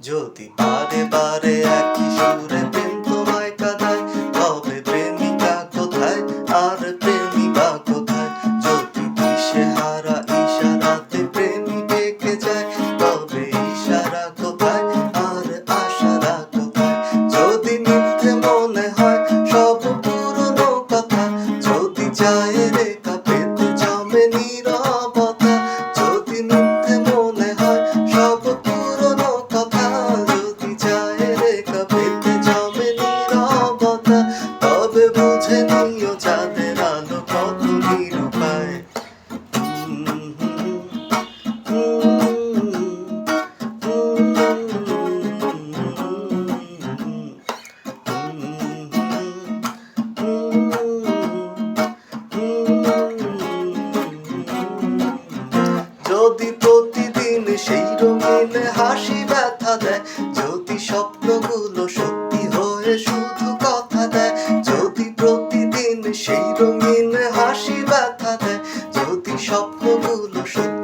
যদি বারে বারে একই সুরে প্রেম তোমায় কাঁদায়, তবে প্রেমিকা কোথায় আর প্রেমিকা কোথায়? যদি দিশেহারা ইশারাতে প্রেমী ডেকে যায়, তবে ইশারা কোথায় আর আশারা কোথায়? যদি মিথ্যে মনে হয় সব পুরনো কথা, যদি চায় রেখা পেতে জমে নীরবতা, যদি মিথ্যে মনে হয় সব পুরনো কথা, যদি চায় রেখা পেতে জমে নীরবতা, তবে বুঝে নিও চাঁদের আলো কত নিরুপায়। যদি প্রতিদিন সেই রঙিন হাসি ব্যথা দেয়, যদি স্বপ্নগুলো সত্যি হয়ে শুধু কথা দেয়, যদি প্রতিদিন সেই রঙিন হাসি ব্যথা দেয়, যদি স্বপ্নগুলো সত্যি